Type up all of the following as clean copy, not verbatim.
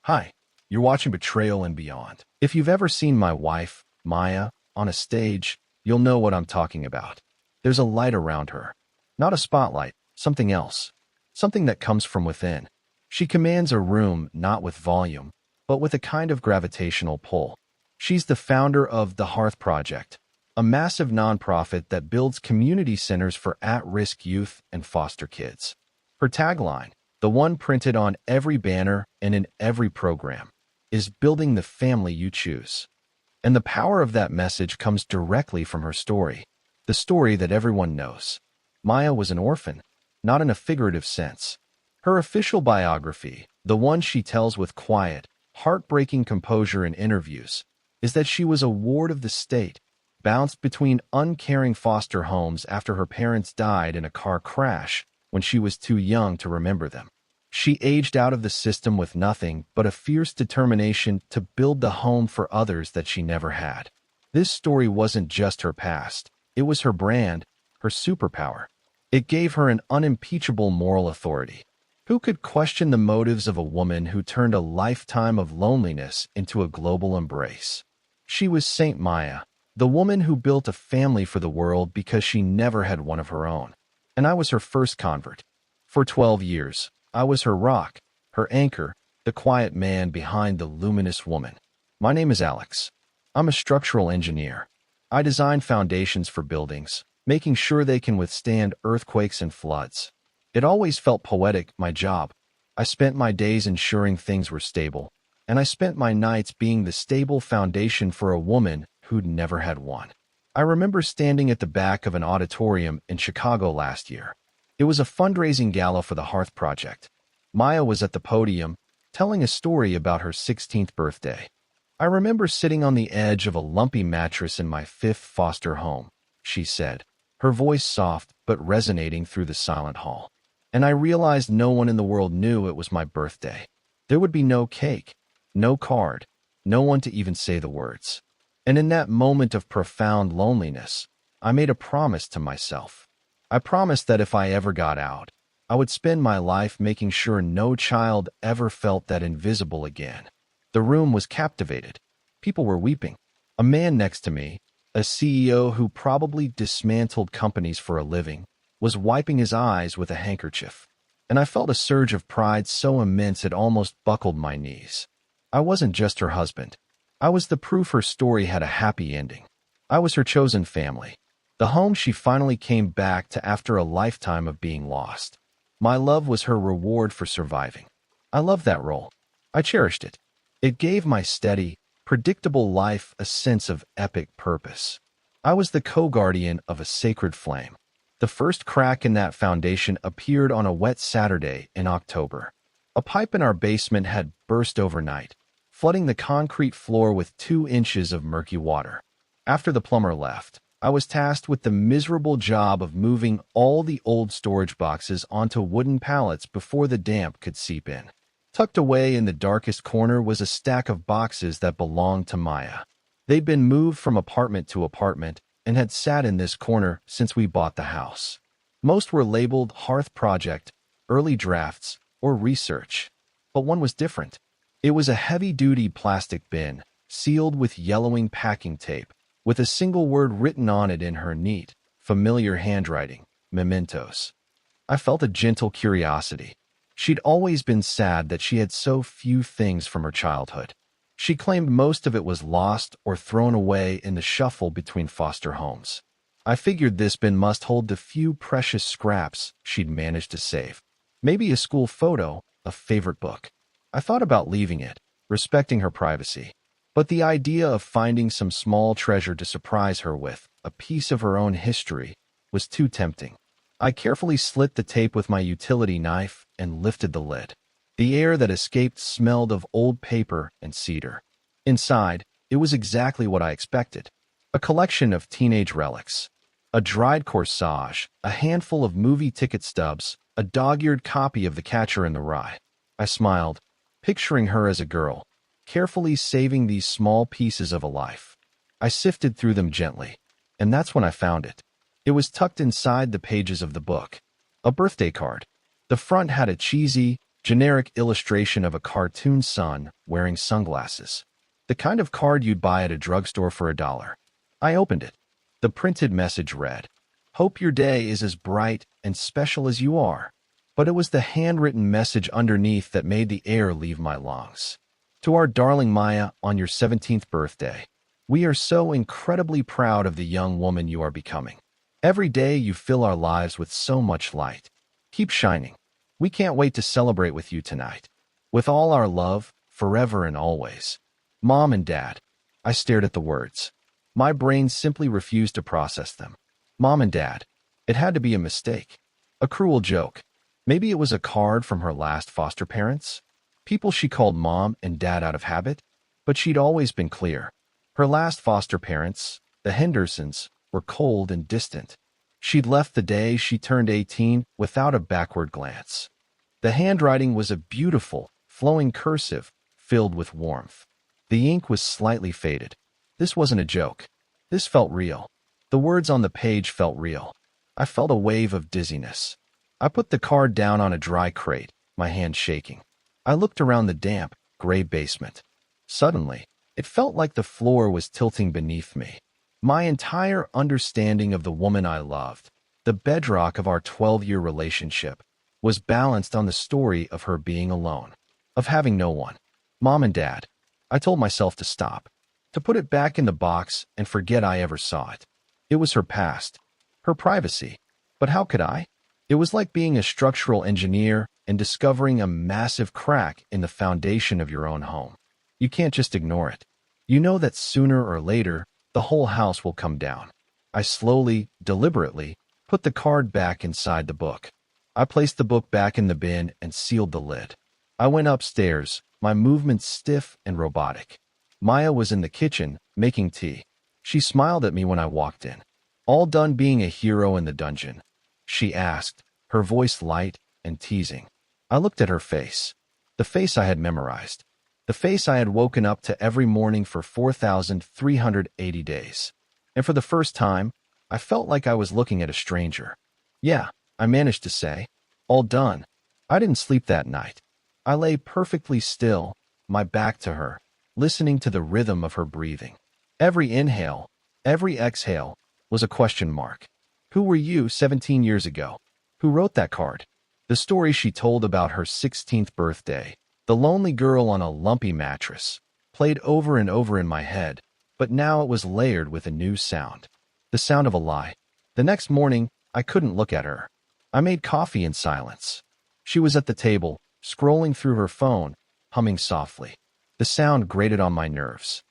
Hi, you're watching Betrayal and Beyond. If you've ever seen my wife, Maya, on a stage, you'll know what I'm talking about. There's a light around her. Not a spotlight, something else. Something that comes from within. She commands a room not with volume, but with a kind of gravitational pull. She's the founder of the Hearth Project, a massive nonprofit that builds community centers for at-risk youth and foster kids. Her tagline, the one printed on every banner and in every program, is building the family you choose. And the power of that message comes directly from her story, the story that everyone knows. Maya was an orphan, not in a figurative sense. Her official biography, the one she tells with quiet, heartbreaking composure in interviews, is that she was a ward of the state, bounced between uncaring foster homes after her parents died in a car crash when she was too young to remember them. She aged out of the system with nothing but a fierce determination to build the home for others that she never had. This story wasn't just her past, it was her brand, her superpower. It gave her an unimpeachable moral authority. Who could question the motives of a woman who turned a lifetime of loneliness into a global embrace? She was Saint Maya, the woman who built a family for the world because she never had one of her own. And I was her first convert. For 12 years, I was her rock, her anchor, the quiet man behind the luminous woman. My name is Alex. I'm a structural engineer. I design foundations for buildings, making sure they can withstand earthquakes and floods. It always felt poetic, my job. I spent my days ensuring things were stable, and I spent my nights being the stable foundation for a woman who'd never had one. I remember standing at the back of an auditorium in Chicago last year. It was a fundraising gala for the Hearth Project. Maya was at the podium, telling a story about her 16th birthday. I remember sitting on the edge of a lumpy mattress in my 5th foster home, she said, her voice soft but resonating through the silent hall. And I realized no one in the world knew it was my birthday. There would be no cake, no card, no one to even say the words. And in that moment of profound loneliness, I made a promise to myself. I promised that if I ever got out, I would spend my life making sure no child ever felt that invisible again. The room was captivated. People were weeping. A man next to me, a CEO who probably dismantled companies for a living, was wiping his eyes with a handkerchief. And I felt a surge of pride so immense it almost buckled my knees. I wasn't just her husband. I was the proof her story had a happy ending. I was her chosen family, the home she finally came back to after a lifetime of being lost. My love was her reward for surviving. I loved that role. I cherished it. It gave my steady, predictable life a sense of epic purpose. I was the co-guardian of a sacred flame. The first crack in that foundation appeared on a wet Saturday in October. A pipe in our basement had burst overnight, flooding the concrete floor with 2 inches of murky water. After the plumber left, I was tasked with the miserable job of moving all the old storage boxes onto wooden pallets before the damp could seep in. Tucked away in the darkest corner was a stack of boxes that belonged to Maya. They'd been moved from apartment to apartment and had sat in this corner since we bought the house. Most were labeled Hearth Project, Early Drafts, or Research. But one was different. It was a heavy-duty plastic bin, sealed with yellowing packing tape, with a single word written on it in her neat, familiar handwriting, mementos. I felt a gentle curiosity. She'd always been sad that she had so few things from her childhood. She claimed most of it was lost or thrown away in the shuffle between foster homes. I figured this bin must hold the few precious scraps she'd managed to save. Maybe a school photo, a favorite book. I thought about leaving it, respecting her privacy. But the idea of finding some small treasure to surprise her with, a piece of her own history, was too tempting. I carefully slit the tape with my utility knife and lifted the lid. The air that escaped smelled of old paper and cedar. Inside, it was exactly what I expected. A collection of teenage relics. A dried corsage, a handful of movie ticket stubs, a dog-eared copy of The Catcher in the Rye. I smiled, picturing her as a girl, carefully saving these small pieces of a life. I sifted through them gently, and that's when I found it. It was tucked inside the pages of the book. A birthday card. The front had a cheesy, Generic illustration of a cartoon sun wearing sunglasses. The kind of card you'd buy at a drugstore for $1. I opened it. The printed message read, "Hope your day is as bright and special as you are." But it was the handwritten message underneath that made the air leave my lungs. To our darling Maya, on your 17th birthday, we are so incredibly proud of the young woman you are becoming. Every day you fill our lives with so much light. Keep shining. We can't wait to celebrate with you tonight. With all our love, forever and always. Mom and Dad. I stared at the words. My brain simply refused to process them. Mom and Dad. It had to be a mistake. A cruel joke. Maybe it was a card from her last foster parents? People she called Mom and Dad out of habit? But she'd always been clear. Her last foster parents, the Hendersons, were cold and distant. She'd left the day she turned 18 without a backward glance. The handwriting was a beautiful, flowing cursive, filled with warmth. The ink was slightly faded. This wasn't a joke. This felt real. The words on the page felt real. I felt a wave of dizziness. I put the card down on a dry crate, my hand shaking. I looked around the damp, gray basement. Suddenly, it felt like the floor was tilting beneath me. My entire understanding of the woman I loved, the bedrock of our 12-year relationship, was balanced on the story of her being alone, of having no one. Mom and Dad. I told myself to stop, to put it back in the box and forget I ever saw it. It was her past, her privacy. But how could I? It was like being a structural engineer and discovering a massive crack in the foundation of your own home. You can't just ignore it. You know that sooner or later, the whole house will come down. I slowly, deliberately, put the card back inside the book. I placed the book back in the bin and sealed the lid. I went upstairs, my movements stiff and robotic. Maya was in the kitchen, making tea. She smiled at me when I walked in. "All done being a hero in the dungeon?" she asked, her voice light and teasing. I looked at her face. The face I had memorized. The face I had woken up to every morning for 4,380 days. And for the first time, I felt like I was looking at a stranger. "Yeah," I managed to say. "All done." I didn't sleep that night. I lay perfectly still, my back to her, listening to the rhythm of her breathing. Every inhale, every exhale, was a question mark. Who were you 17 years ago? Who wrote that card? The story she told about her 16th birthday, the lonely girl on a lumpy mattress, played over and over in my head, but now it was layered with a new sound. The sound of a lie. The next morning, I couldn't look at her. I made coffee in silence. She was at the table, scrolling through her phone, humming softly. The sound grated on my nerves.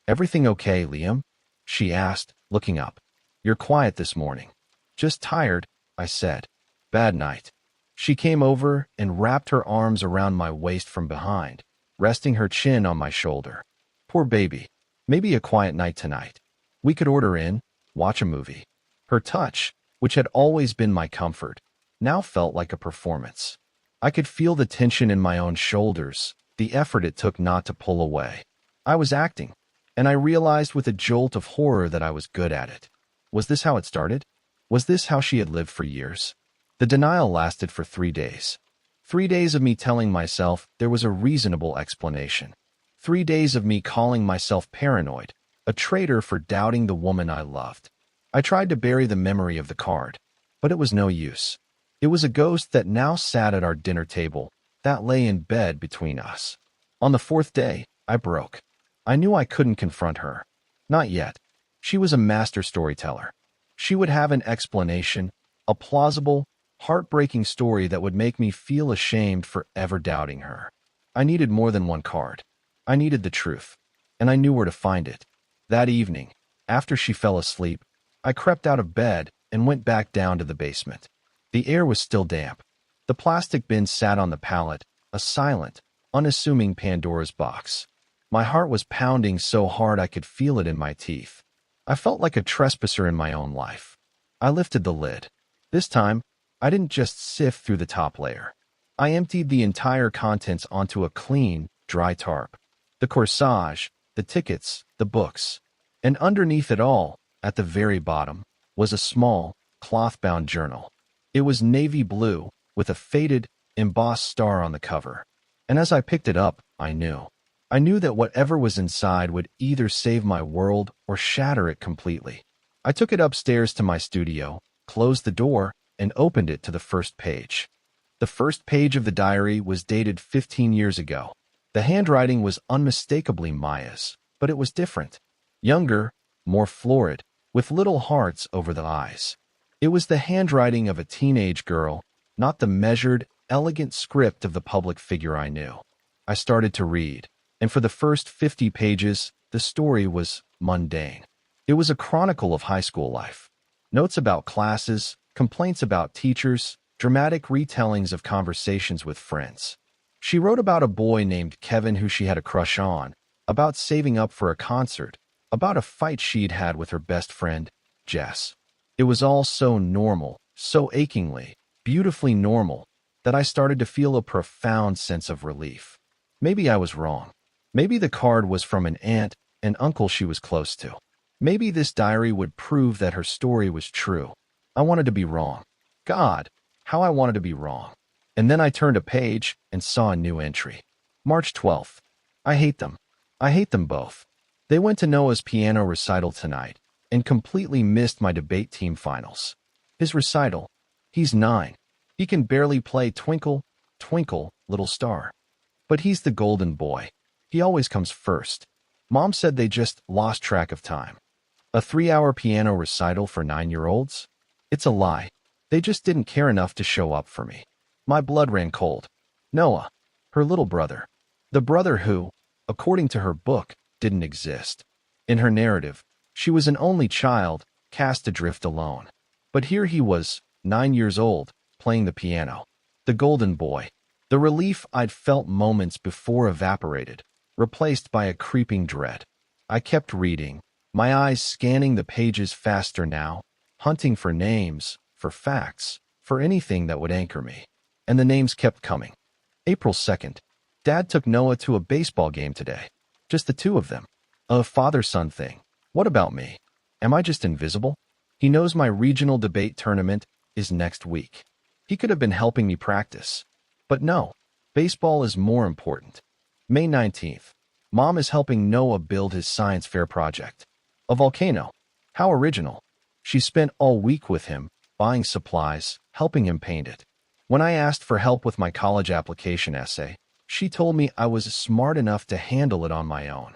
"Everything okay, Liam?" she asked, looking up. "You're quiet this morning." "Just tired," I said. "Bad night." She came over and wrapped her arms around my waist from behind, resting her chin on my shoulder. "Poor baby. Maybe a quiet night tonight. We could order in, watch a movie." Her touch, which had always been my comfort, now felt like a performance. I could feel the tension in my own shoulders, the effort it took not to pull away. I was acting, and I realized with a jolt of horror that I was good at it. Was this how it started? Was this how she had lived for years? The denial lasted for 3 days. 3 days of me telling myself there was a reasonable explanation. 3 days of me calling myself paranoid, a traitor for doubting the woman I loved. I tried to bury the memory of the card, but it was no use. It was a ghost that now sat at our dinner table, that lay in bed between us. On the 4th day, I broke. I knew I couldn't confront her. Not yet. She was a master storyteller. She would have an explanation, a plausible, heartbreaking story that would make me feel ashamed for ever doubting her. I needed more than one card. I needed the truth, and I knew where to find it. That evening, after she fell asleep, I crept out of bed and went back down to the basement. The air was still damp. The plastic bin sat on the pallet, a silent, unassuming Pandora's box. My heart was pounding so hard I could feel it in my teeth. I felt like a trespasser in my own life. I lifted the lid. This time, I didn't just sift through the top layer. I emptied the entire contents onto a clean, dry tarp. The corsage, the tickets, the books. And underneath it all, at the very bottom, was a small, cloth-bound journal. It was navy blue, with a faded, embossed star on the cover. And as I picked it up, I knew. I knew that whatever was inside would either save my world or shatter it completely. I took it upstairs to my studio, closed the door, and opened it to the first page. The first page of the diary was dated 15 years ago. The handwriting was unmistakably Maya's, but it was different. Younger, more florid, with little hearts over the eyes. It was the handwriting of a teenage girl, not the measured, elegant script of the public figure I knew. I started to read, and for the first 50 pages, the story was mundane. It was a chronicle of high school life. Notes about classes, complaints about teachers, dramatic retellings of conversations with friends. She wrote about a boy named Kevin who she had a crush on, about saving up for a concert, about a fight she'd had with her best friend, Jess. It was all so normal, so achingly, beautifully normal, that I started to feel a profound sense of relief. Maybe I was wrong. Maybe the card was from an aunt and uncle she was close to. Maybe this diary would prove that her story was true. I wanted to be wrong. God, how I wanted to be wrong. And then I turned a page and saw a new entry. March 12th. I hate them. I hate them both. They went to Noah's piano recital tonight and completely missed my debate team finals. His recital. He's 9. He can barely play Twinkle, Twinkle, Little Star. But he's the golden boy. He always comes first. Mom said they just lost track of time. A 3-hour piano recital for 9-year-olds? It's a lie. They just didn't care enough to show up for me. My blood ran cold. Noah, her little brother. The brother who, according to her book, didn't exist. In her narrative, she was an only child, cast adrift alone. But here he was, 9 years old, playing the piano. The golden boy. The relief I'd felt moments before evaporated, replaced by a creeping dread. I kept reading, my eyes scanning the pages faster now, hunting for names, for facts, for anything that would anchor me. And the names kept coming. April 2nd. Dad took Noah to a baseball game today. Just the two of them. A father-son thing. What about me? Am I just invisible? He knows my regional debate tournament is next week. He could have been helping me practice. But no, baseball is more important. May 19th. Mom is helping Noah build his science fair project. A volcano. How original. She spent all week with him, buying supplies, helping him paint it. When I asked for help with my college application essay, she told me I was smart enough to handle it on my own.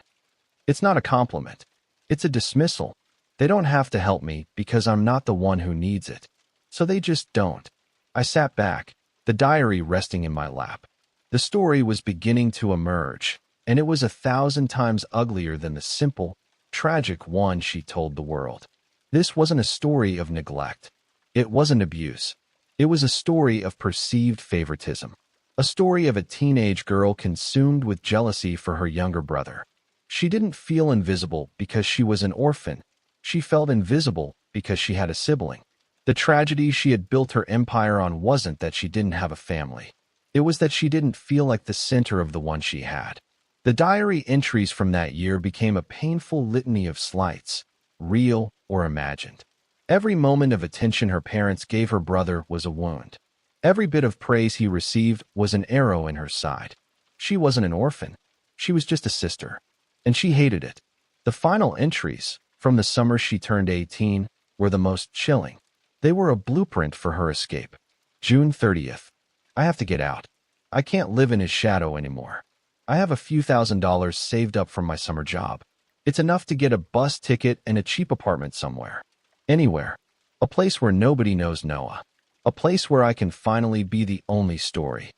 It's not a compliment. It's a dismissal. They don't have to help me because I'm not the one who needs it. So they just don't. I sat back, the diary resting in my lap. The story was beginning to emerge, and it was 1,000 times uglier than the simple, tragic one she told the world. This wasn't a story of neglect. It wasn't abuse. It was a story of perceived favoritism. A story of a teenage girl consumed with jealousy for her younger brother. She didn't feel invisible because she was an orphan. She felt invisible because she had a sibling. The tragedy she had built her empire on wasn't that she didn't have a family. It was that she didn't feel like the center of the one she had. The diary entries from that year became a painful litany of slights, real or imagined. Every moment of attention her parents gave her brother was a wound. Every bit of praise he received was an arrow in her side. She wasn't an orphan. She was just a sister. And she hated it. The final entries, from the summer she turned 18, were the most chilling. They were a blueprint for her escape. June 30th. I have to get out. I can't live in his shadow anymore. I have a few $1,000s saved up from my summer job. It's enough to get a bus ticket and a cheap apartment somewhere. Anywhere. A place where nobody knows Noah. A place where I can finally be the only story.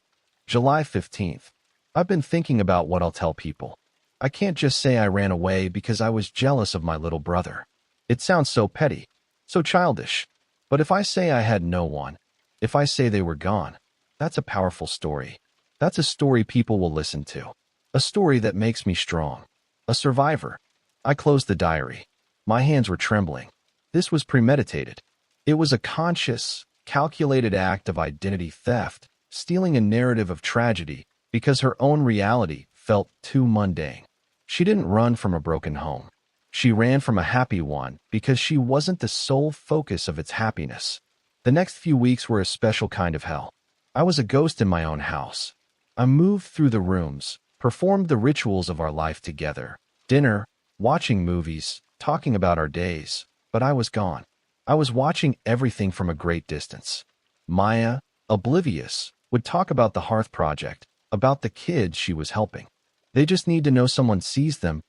July 15th. I've been thinking about what I'll tell people. I can't just say I ran away because I was jealous of my little brother. It sounds so petty, so childish. But if I say I had no one, if I say they were gone, that's a powerful story. That's a story people will listen to. A story that makes me strong. A survivor. I closed the diary. My hands were trembling. This was premeditated. It was a conscious, calculated act of identity theft, stealing a narrative of tragedy because her own reality felt too mundane. She didn't run from a broken home. She ran from a happy one because she wasn't the sole focus of its happiness. The next few weeks were a special kind of hell. I was a ghost in my own house. I moved through the rooms, performed the rituals of our life together, dinner, watching movies, talking about our days, but I was gone. I was watching everything from a great distance. Maya, oblivious, would talk about the Hearth Project, about the kids she was helping. They just need to know someone sees them,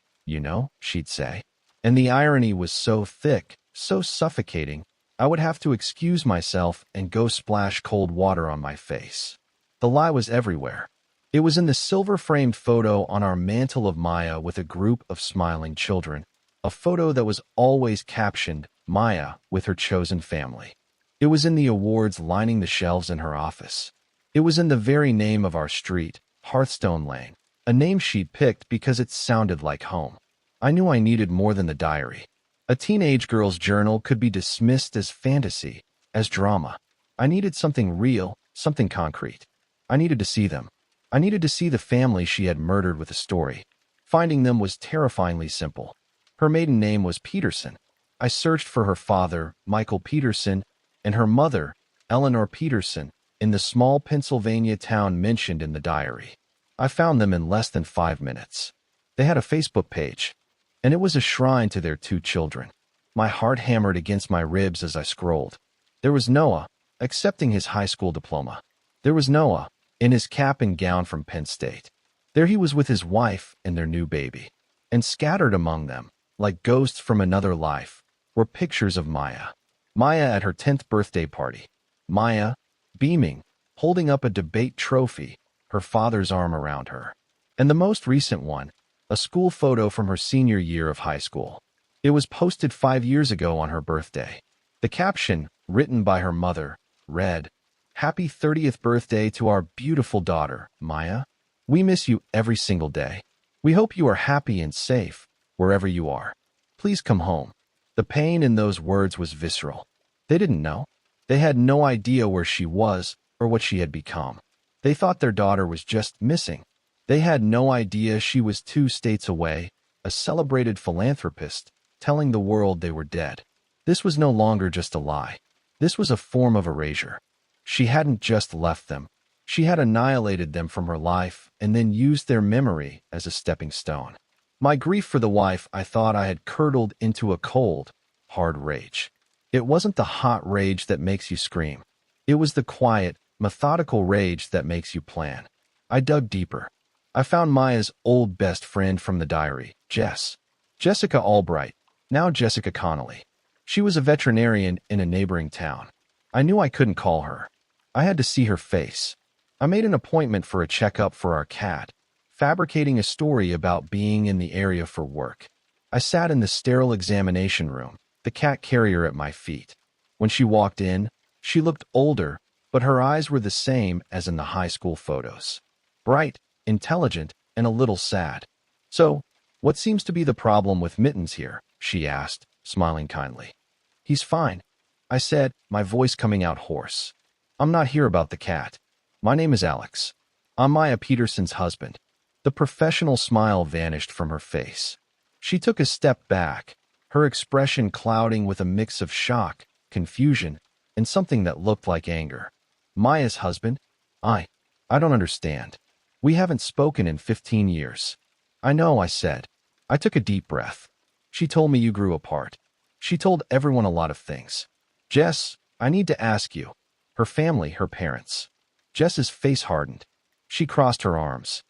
she'd say. And the irony was so thick, so suffocating, I would have to excuse myself and go splash cold water on my face. The lie was everywhere. It was in the silver-framed photo on our mantle of Maya with a group of smiling children, a photo that was always captioned, Maya with her chosen family. It was in the awards lining the shelves in her office. It was in the very name of our street, Hearthstone Lane, a name she'd picked because it sounded like home. I knew I needed more than the diary. A teenage girl's journal could be dismissed as fantasy, as drama. I needed something real, something concrete. I needed to see them. I needed to see the family she had murdered with a story. Finding them was terrifyingly simple. Her maiden name was Peterson. I searched for her father, Michael Peterson, and her mother, Eleanor Peterson, in the small Pennsylvania town mentioned in the diary. I found them in less than 5 minutes. They had a Facebook page, and it was a shrine to their 2 children. My heart hammered against my ribs as I scrolled. There was Noah, accepting his high school diploma. There was Noah, in his cap and gown from Penn State. There he was with his wife and their new baby. And scattered among them, like ghosts from another life, were pictures of Maya. Maya at her 10th birthday party. Maya, beaming, holding up a debate trophy, her father's arm around her. And the most recent one, a school photo from her senior year of high school. It was posted 5 years ago on her birthday. The caption, written by her mother, read, "Happy 30th birthday to our beautiful daughter, Maya. We miss you every single day. We hope you are happy and safe, wherever you are. Please come home." The pain in those words was visceral. They didn't know. They had no idea where she was or what she had become. They thought their daughter was just missing. They had no idea she was 2 states away, a celebrated philanthropist, telling the world they were dead. This was no longer just a lie. This was a form of erasure. She hadn't just left them. She had annihilated them from her life and then used their memory as a stepping stone. My grief for the wife I thought I had curdled into a cold, hard rage. It wasn't the hot rage that makes you scream. It was the quiet, methodical rage that makes you plan. I dug deeper. I found Maya's old best friend from the diary, Jessica Albright, now Jessica Connolly. She was a veterinarian in a neighboring town. I knew I couldn't call her. I had to see her face. I made an appointment for a checkup for our cat, fabricating a story about being in the area for work. I sat in the sterile examination room, the cat carrier at my feet. When she walked in, she looked older, but her eyes were the same as in the high school photos. Bright, intelligent, and a little sad. "So, what seems to be the problem with Mittens here?" she asked, smiling kindly. "He's fine," I said, my voice coming out hoarse. "I'm not here about the cat. My name is Alex. I'm Maya Peterson's husband." The professional smile vanished from her face. She took a step back, her expression clouding with a mix of shock, confusion, and something that looked like anger. "Maya's husband? I don't understand. We haven't spoken in 15 years. "I know," I said. I took a deep breath. "She told me you grew apart. She told everyone a lot of things. Jess, I need to ask you." Her family, her parents. Jess's face hardened. She crossed her arms.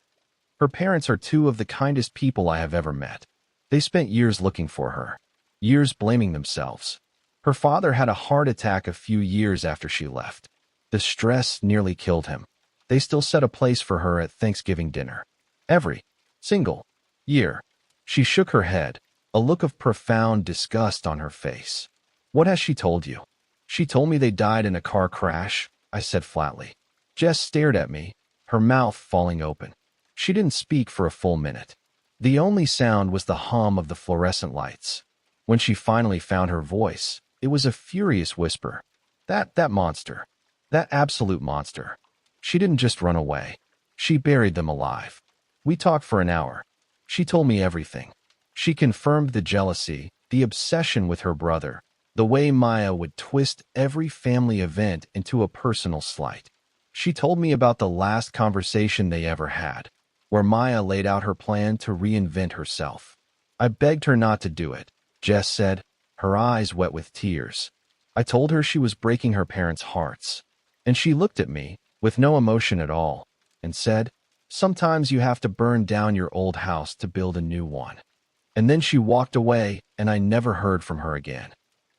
"Her parents are 2 of the kindest people I have ever met. They spent years looking for her. Years blaming themselves. Her father had a heart attack a few years after she left. The stress nearly killed him. They still set a place for her at Thanksgiving dinner. Every single year." She shook her head, a look of profound disgust on her face. "What has she told you?" "She told me they died in a car crash," I said flatly. Jess stared at me, her mouth falling open. She didn't speak for a full minute. The only sound was the hum of the fluorescent lights. When she finally found her voice, it was a furious whisper. That monster. That absolute monster. She didn't just run away. She buried them alive. We talked for an hour. She told me everything. She confirmed the jealousy, the obsession with her brother, the way Maya would twist every family event into a personal slight. She told me about the last conversation they ever had, where Maya laid out her plan to reinvent herself. I begged her not to do it, Jess said, her eyes wet with tears. I told her she was breaking her parents' hearts. And she looked at me, with no emotion at all, and said, "Sometimes you have to burn down your old house to build a new one." And then she walked away, and I never heard from her again.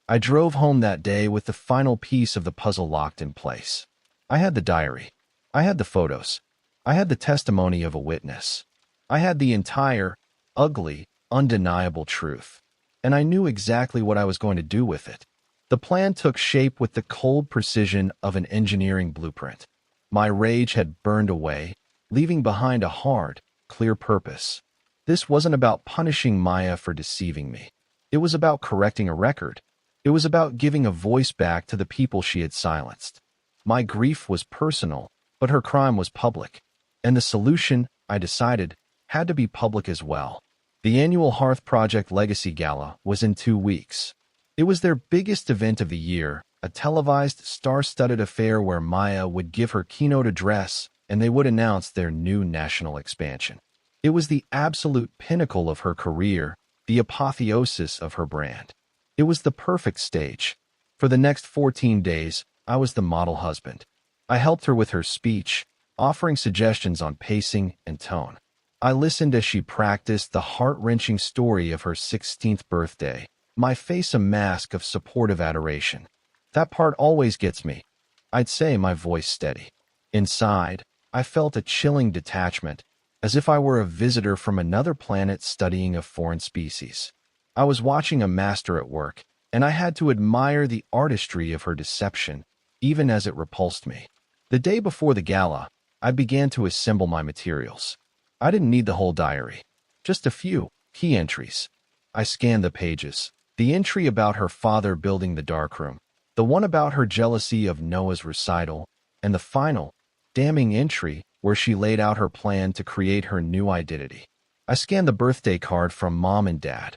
I drove home that day with the final piece of the puzzle locked in place. I had the diary. I had the photos. I had the testimony of a witness. I had the entire, ugly, undeniable truth. And I knew exactly what I was going to do with it. The plan took shape with the cold precision of an engineering blueprint. My rage had burned away, leaving behind a hard, clear purpose. This wasn't about punishing Maya for deceiving me. It was about correcting a record. It was about giving a voice back to the people she had silenced. My grief was personal, but her crime was public. And the solution, I decided, had to be public as well. The annual Hearth Project Legacy Gala was in 2 weeks. It was their biggest event of the year, a televised, star-studded affair where Maya would give her keynote address and they would announce their new national expansion. It was the absolute pinnacle of her career, the apotheosis of her brand. It was the perfect stage. For the next 14 days, I was the model husband. I helped her with her speech, offering suggestions on pacing and tone. I listened as she practiced the heart-wrenching story of her 16th birthday, my face a mask of supportive adoration. That part always gets me. I'd say, my voice steady. Inside, I felt a chilling detachment, as if I were a visitor from another planet studying a foreign species. I was watching a master at work, and I had to admire the artistry of her deception, even as it repulsed me. The day before the gala, I began to assemble my materials. I didn't need the whole diary, just a few key entries. I scanned the pages. The entry about her father building the darkroom, the one about her jealousy of Noah's recital, and the final, damning entry where she laid out her plan to create her new identity. I scanned the birthday card from Mom and Dad.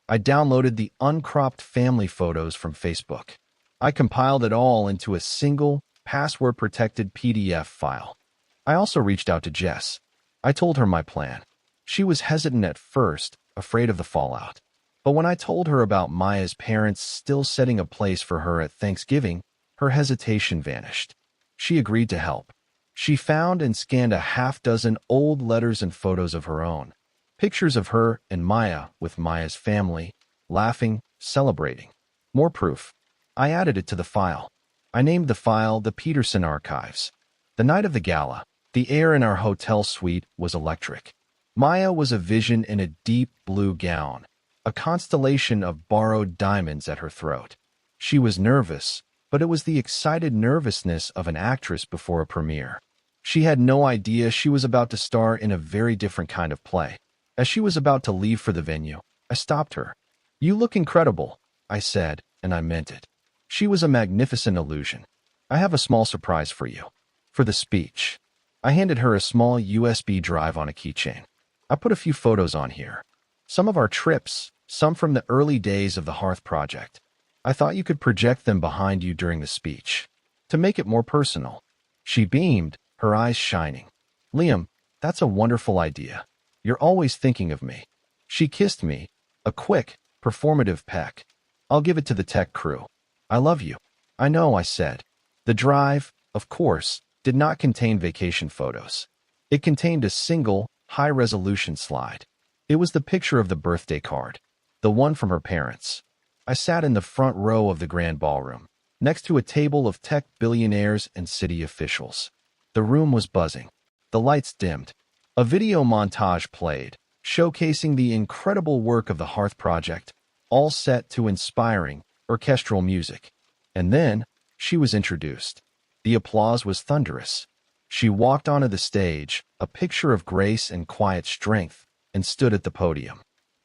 I downloaded the uncropped family photos from Facebook. I compiled it all into a single, password-protected PDF file. I also reached out to Jess. I told her my plan. She was hesitant at first, afraid of the fallout. But when I told her about Maya's parents still setting a place for her at Thanksgiving, her hesitation vanished. She agreed to help. She found and scanned a half-dozen old letters and photos of her own. Pictures of her and Maya with Maya's family, laughing, celebrating. More proof. I added it to the file. I named the file the Peterson Archives. The night of the gala, the air in our hotel suite was electric. Maya was a vision in a deep blue gown, a constellation of borrowed diamonds at her throat. She was nervous, but it was the excited nervousness of an actress before a premiere. She had no idea she was about to star in a very different kind of play. As she was about to leave for the venue, I stopped her. "You look incredible," I said, and I meant it. She was a magnificent illusion. "I have a small surprise for you." For the speech, I handed her a small USB drive on a keychain. I put a few photos on here. Some of our trips, some from the early days of the Hearth Project. I thought you could project them behind you during the speech, to make it more personal. She beamed, her eyes shining. "Liam, that's a wonderful idea. You're always thinking of me." She kissed me, a quick, performative peck. "I'll give it to the tech crew. I love you." "I know," I said. The drive, of course, did not contain vacation photos. It contained a single, high-resolution slide. It was the picture of the birthday card, the one from her parents. I sat in the front row of the grand ballroom, next to a table of tech billionaires and city officials. The room was buzzing. The lights dimmed. A video montage played, showcasing the incredible work of the Hearth Project, all set to inspiring, orchestral music. And then, she was introduced. The applause was thunderous. She walked onto the stage, a picture of grace and quiet strength, and stood at the podium.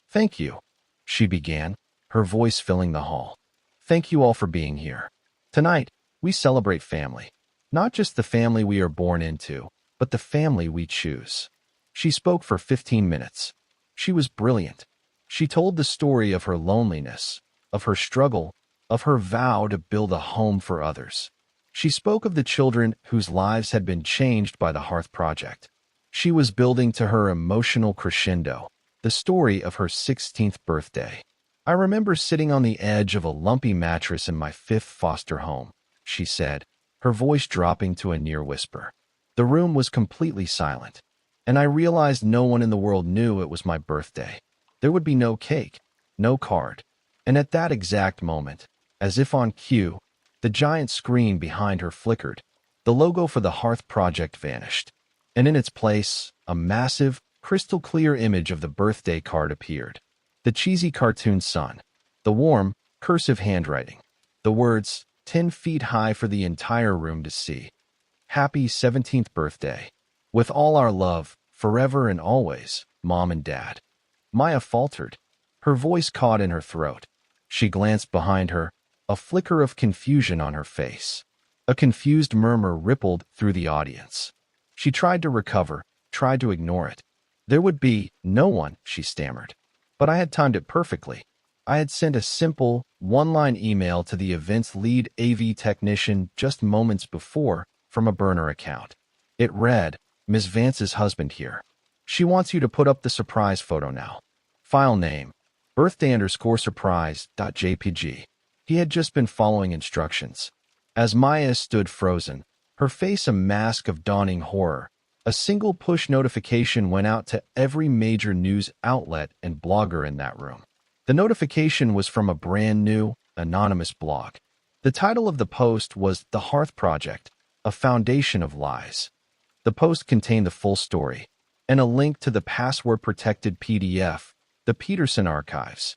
"Thank you," she began, her voice filling the hall. "Thank you all for being here. Tonight, we celebrate family. Not just the family we are born into, but the family we choose." She spoke for 15 minutes. She was brilliant. She told the story of her loneliness, of her struggle, of her vow to build a home for others. She spoke of the children whose lives had been changed by the Hearth Project. She was building to her emotional crescendo, the story of her 16th birthday. I remember sitting on the edge of a lumpy mattress in my fifth foster home, she said, her voice dropping to a near whisper. The room was completely silent, and I realized no one in the world knew it was my birthday. There would be no cake, no card. And at that exact moment, as if on cue, the giant screen behind her flickered. The logo for the Hearth Project vanished, and in its place, a massive, crystal-clear image of the birthday card appeared. The cheesy cartoon sun, the warm, cursive handwriting, the words 10 feet high for the entire room to see. Happy 17th birthday. With all our love, forever and always, Mom and Dad. Maya faltered, her voice caught in her throat. She glanced behind her, a flicker of confusion on her face. A confused murmur rippled through the audience. She tried to recover, tried to ignore it. There would be no one, she stammered. But I had timed it perfectly. I had sent a simple, one-line email to the event's lead AV technician just moments before from a burner account. It read, Ms. Vance's husband here. She wants you to put up the surprise photo now. File name, birthday_surprise.jpg. He had just been following instructions. As Maya stood frozen, her face a mask of dawning horror, a single push notification went out to every major news outlet and blogger in that room. The notification was from a brand new, anonymous blog. The title of the post was The Hearth Project, a foundation of lies. The post contained the full story and a link to the password-protected PDF, the Peterson archives.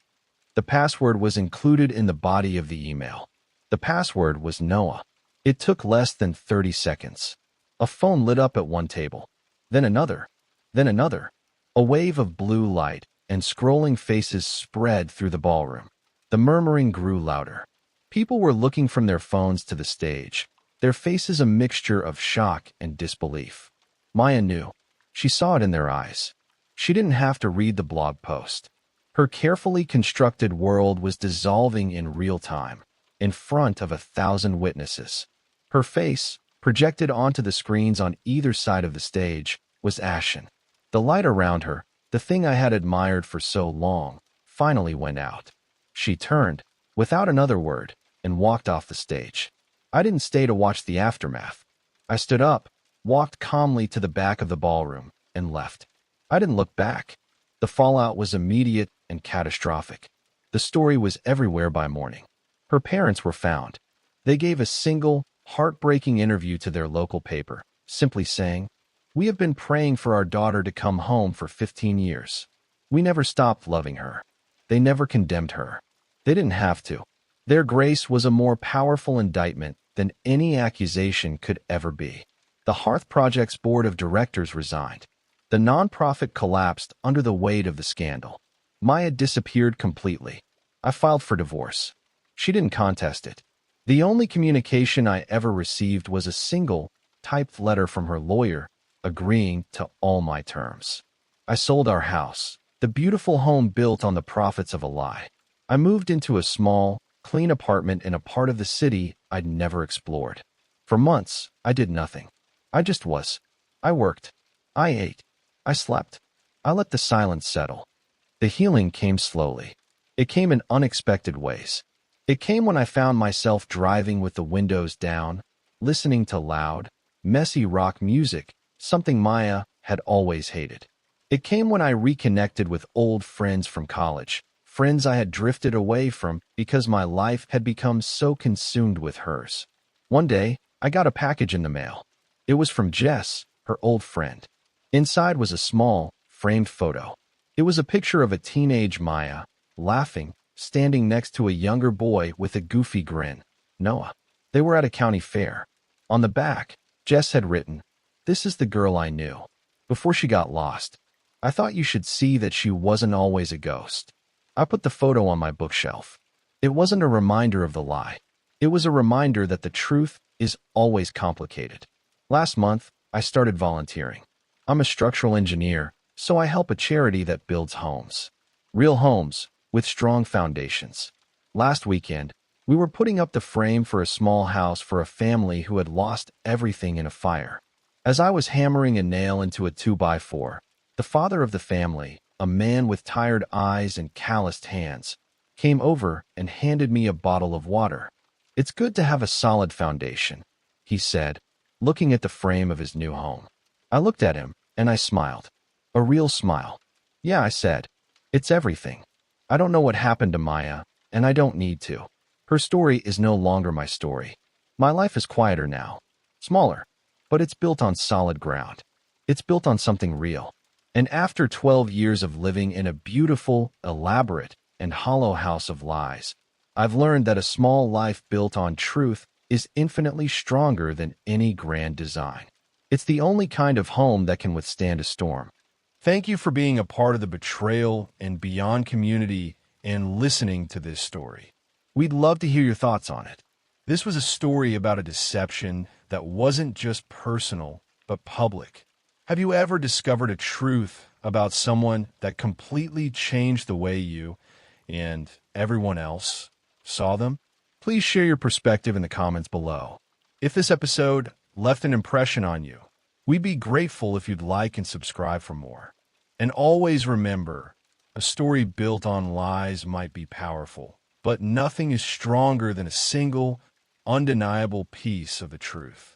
The password was included in the body of the email. The password was Noah. It took less than 30 seconds. A phone lit up at one table, then another, then another. A wave of blue light and scrolling faces spread through the ballroom. The murmuring grew louder. People were looking from their phones to the stage, their faces a mixture of shock and disbelief. Maya knew. She saw it in their eyes. She didn't have to read the blog post. Her carefully constructed world was dissolving in real time, in front of 1,000 witnesses. Her face, projected onto the screens on either side of the stage, was ashen. The light around her, the thing I had admired for so long, finally went out. She turned, without another word, and walked off the stage. I didn't stay to watch the aftermath. I stood up, walked calmly to the back of the ballroom, and left. I didn't look back. The fallout was immediate and catastrophic. The story was everywhere by morning. Her parents were found. They gave a single, heartbreaking interview to their local paper, simply saying, "We have been praying for our daughter to come home for 15 years. We never stopped loving her." They never condemned her. They didn't have to. Their grace was a more powerful indictment than any accusation could ever be. The Hearth Project's board of directors resigned. The nonprofit collapsed under the weight of the scandal. Maya disappeared completely. I filed for divorce. She didn't contest it. The only communication I ever received was a single, typed letter from her lawyer, agreeing to all my terms. I sold our house, the beautiful home built on the profits of a lie. I moved into a small, clean apartment in a part of the city I'd never explored. For months, I did nothing. I just was. I worked. I ate. I slept. I let the silence settle. The healing came slowly. It came in unexpected ways. It came when I found myself driving with the windows down, listening to loud, messy rock music, something Maya had always hated. It came when I reconnected with old friends from college, friends I had drifted away from because my life had become so consumed with hers. One day, I got a package in the mail. It was from Jess, her old friend. Inside was a small, framed photo. It was a picture of a teenage Maya, laughing, standing next to a younger boy with a goofy grin, Noah. They were at a county fair. On the back, Jess had written, "This is the girl I knew. Before she got lost. I thought you should see that she wasn't always a ghost." I put the photo on my bookshelf. It wasn't a reminder of the lie. It was a reminder that the truth is always complicated. Last month, I started volunteering. I'm a structural engineer, so I help a charity that builds homes. Real homes, with strong foundations. Last weekend, We were putting up the frame for a small house for a family who had lost everything in a fire. As I was hammering a nail into a 2x4, the father of the family, a man with tired eyes and calloused hands, came over and handed me a bottle of water. "It's good to have a solid foundation," he said, looking at the frame of his new home. I looked at him, and I smiled. A real smile. "Yeah," I said. "It's everything. I don't know what happened to Maya, and I don't need to. Her story is no longer my story. My life is quieter now. Smaller. But it's built on solid ground. It's built on something real. And after 12 years of living in a beautiful, elaborate, and hollow house of lies, I've learned that a small life built on truth is infinitely stronger than any grand design. It's the only kind of home that can withstand a storm." Thank you for being a part of the Betrayal and Beyond community and listening to this story. We'd love to hear your thoughts on it. This was a story about a deception that wasn't just personal, but public. Have you ever discovered a truth about someone that completely changed the way you and everyone else saw them? Please share your perspective in the comments below. If this episode left an impression on you, we'd be grateful if you'd like and subscribe for more. And always remember, a story built on lies might be powerful, but nothing is stronger than a single, undeniable piece of the truth.